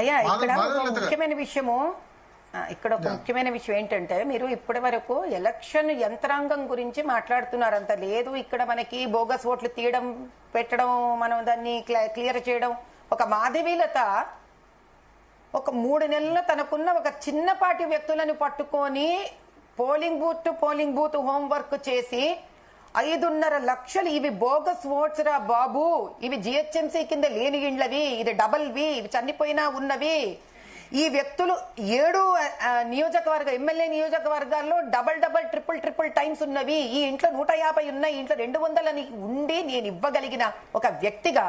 అయ్యా ఇక్కడ ఒక ముఖ్యమైన విషయము ముఖ్యమైన విషయం ఏంటంటే మీరు ఇప్పటి వరకు ఎలక్షన్ యంత్రాంగం గురించి మాట్లాడుతున్నారంత లేదు. ఇక్కడ మనకి బోగస్ ఓట్లు తీయడం పెట్టడం మనం దాన్ని క్లియర్ చేయడం. ఒక మాధవీలత ఒక 3 నెలల్లో తనకున్న ఒక చిన్నపాటి వ్యక్తులను పట్టుకొని పోలింగ్ బూత్ హోంవర్క్ చేసి 5.5 లక్షలు ఇవి బోగస్ ఓట్స్ రా బాబు, ఇవి జిహెచ్ఎంసీ కింద లేని ఇండ్లవి, ఇది డబల్వి, ఇవి చనిపోయినా ఉన్నవి. ఈ వ్యక్తులు 7 ఎమ్మెల్యే నియోజకవర్గాల్లో డబల్ ట్రిపుల్ టైమ్స్ ఉన్నవి. ఈ ఇంట్లో 150 ఉన్నాయి, ఇంట్లో 200 అని ఉండి నేను ఇవ్వగలిగిన ఒక వ్యక్తిగా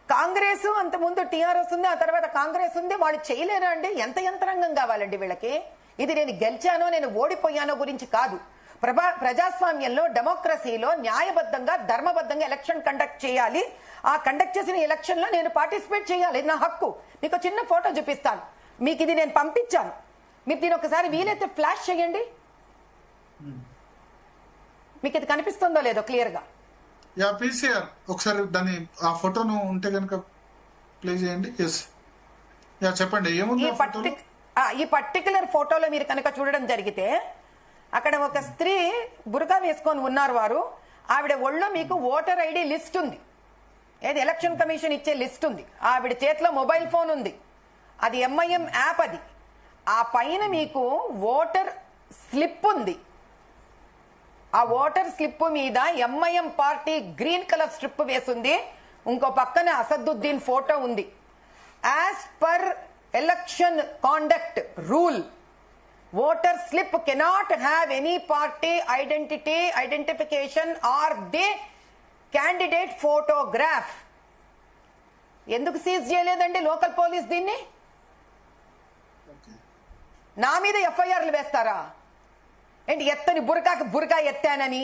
కాంగ్రెస్ అంతకుముందు టీఆర్ఎస్ ఉంది, ఆ తర్వాత కాంగ్రెస్ ఉంది, వాళ్ళు చేయలేరా అండి? ఎంత యంత్రాంగం కావాలండి వీళ్ళకి? ఇది నేను గెలిచానో నేను ఓడిపోయానో గురించి కాదు. ప్రజాస్వామ్యంలో డెమోక్రసీలో న్యాయబద్ధంగా ధర్మబద్ధంగా ఎలక్షన్ కండక్ట్ చేయాలి. ఆ కండక్ట్ చేసిన ఎలక్షన్ లో నేను పార్టిసిపేట్ చేయాలి, నా హక్కు. మీకు చిన్న ఫోటో చూపిస్తాను, మీకు ఇది నేను పంపించాను, మీరు దీని ఒకసారి వీలైతే ఫ్లాష్ చేయండి. మీకు ఇది కనిపిస్తుందో లేదో క్లియర్ గా? పీసీఆర్ ఒకసారి దాన్ని ఆ ఫోటోను ఉంటే కనుక ప్లే చేయండి. చెప్పండి ఏముంది ఈ పర్టికులర్ ఫోటోలో మీరు కనుక చూడడం జరిగితే అక్కడ ఒక స్త్రీ బురకా వేసుకొని ఉన్నారు. వారు ఆవిడ ఒళ్ళో మీకు ఓటర్ ఐడి లిస్ట్ ఉంది, ఏది ఎలక్షన్ కమిషన్ ఇచ్చే లిస్ట్ ఉంది. ఆవిడ చేతిలో మొబైల్ ఫోన్ ఉంది, అది ఎంఐఎం యాప్. అది ఆ పైన మీకు ఓటర్ స్లిప్ ఉంది. ఆ ఓటర్ స్లిప్ మీద MIM party green colour strip వేసింది. ఇంకో పక్కన అసదుద్దీన్ ఫోటో ఉంది. As per election conduct rule, voter slip cannot have any party identification or the candidate photograph. ఎందుకు సీజ్ చేయలేదండి లోకల్ పోలీస్ దీన్ని? నా మీద ఎఫ్ఐఆర్లు వేస్తారా ఏంటి? ఎత్తని బురకా ఎత్తానని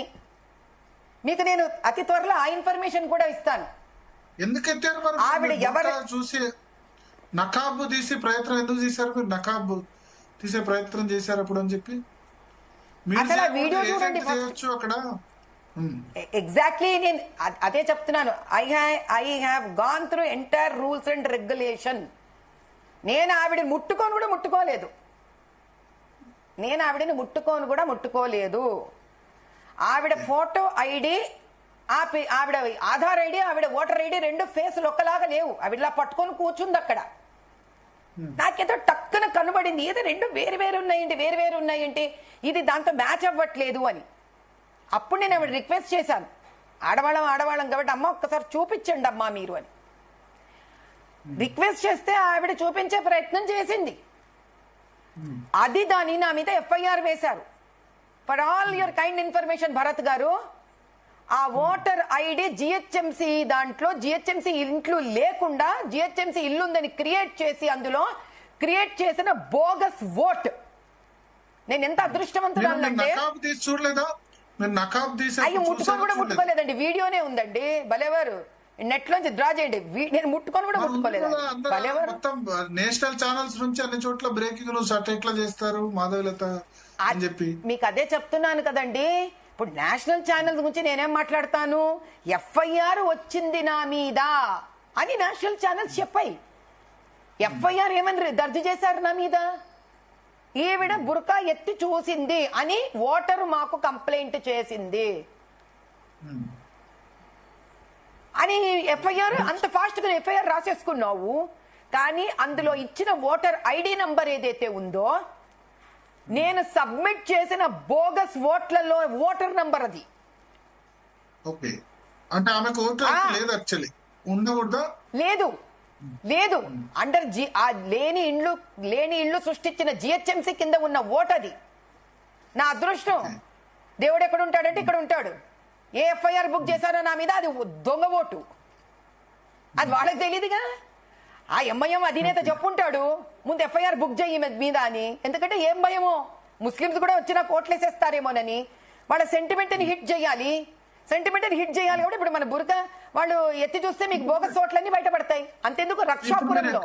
మీకు నేను అతి త్వరలో ఆ ఇన్ఫర్మేషన్ కూడా ఇస్తాను. ఎందుకు ఎత్తారు? ఆవిడ ఎవరు చూసి నకాబు తీసి ప్రయత్నం ఎందుకు చేశారు? మీరు నకాబు తీసే ప్రయత్నం చేశారు అప్పుడు అని చెప్పి వీడియో చూడండి అక్కడ. ఎగ్జాక్ట్లీ నేను అదే చెప్తున్నాను. I have gone through entire rules and regulation. నేను ఆవిడని ముట్టుకోలేదు. ఆవిడ ఫోటో ఐడి, ఆవిడ ఆధార్ ఐడి, ఆవిడ ఓటర్ ఐడి 2 ఫేసులు ఒక్కలాగా లేవు. ఆవిడలా పట్టుకొని కూర్చుంది అక్కడ. నాకేదో టక్కున కనబడింది, ఏదో 2 వేరు ఉన్నాయంటే ఇది దాంతో మ్యాచ్ అవ్వట్లేదు అని. అప్పుడు నేను ఆవిడ రిక్వెస్ట్ చేశాను, ఆడవాళ్ళం కాబట్టి అమ్మ ఒక్కసారి చూపించండి అమ్మా మీరు అని రిక్వెస్ట్ చేస్తే ఆవిడ చూపించే ప్రయత్నం చేసింది. అది దాని నా మీద ఎఫ్ఐఆర్ వేశారు. For all your kind information Bharat గారు, ఆ ఓటర్ ఐడి జిహెచ్ఎంసీ దాంట్లో జిహెచ్ఎంసీ ఇంట్లో లేకుండా జిహెచ్ఎంసీ ఇల్లు ఉందని క్రియేట్ చేసి అందులో క్రియేట్ చేసిన బోగస్ ఓట్. నేను ఎంత అదృష్టవంతురాలంటే ముట్టుకోలేదండి. వీడియోనే ఉందండి. భలేవారు నెట్ లోంచి డ్రా చేయండి. నేను ముట్టుకోలేదు. భలేవారు నేషనల్ ఛానల్స్ నుంచి అన్ని చోట్ల బ్రేకింగ్ న్యూస్ అట్లా ఎట్లా చేస్తారు మాధవీలత అని చెప్పి మీకు అదే చెప్తున్నాను కదండి. ఇప్పుడు నేషనల్ ఛానల్స్ గురించి నేనేం మాట్లాడతాను? ఎఫ్ఐఆర్ వచ్చింది నా మీద అని నేషనల్ ఛానల్స్ చెప్పాయి. ఎఫ్ఐఆర్ ఏమని దర్జు చేశారు నా మీద? ఈవిడ బురకా ఎత్తి చూసింది అని ఓటరు మాకు కంప్లైంట్ చేసింది అని ఎఫ్ఐఆర్. అంత ఫాస్ట్ గా ఎఫ్ఐఆర్ రాసేసుకున్నావు, కానీ అందులో ఇచ్చిన ఓటర్ ఐడి నంబర్ ఏదైతే ఉందో, నేను సబ్మిట్ చేసిన బోగస్ ఓట్లలో ఓటర్ నంబర్ అది. లేదు అండర్ లేని ఇళ్ళు సృష్టించిన జిహెచ్ఎంసీ కింద ఉన్న ఓట్ అది. నా అదృష్టం, దేవుడు ఎక్కడ ఉంటాడంటే ఇక్కడ ఉంటాడు. ఏ ఎఫ్ఐఆర్ బుక్ చేశారో నా మీద, అది దొంగ ఓటు. అది వాళ్ళకి తెలియదుగా. ఆ ఎంఐఎం అధినేత చెప్పుంటాడు ముందు ఎఫ్ఐఆర్ బుక్ చేయి మీద అని. ఎందుకంటే ఏం భయమో, ముస్లింస్ కూడా వచ్చినా కోట్లేసేస్తారేమోనని. వాళ్ళ సెంటిమెంట్ ని హిట్ చేయాలి కాబట్టి ఇప్పుడు మన బురక వాళ్ళు ఎత్తి చూస్తే మీకు బోగస్ ఓట్లన్నీ బయటపడతాయి. అంతెందుకు రక్షాపురంలో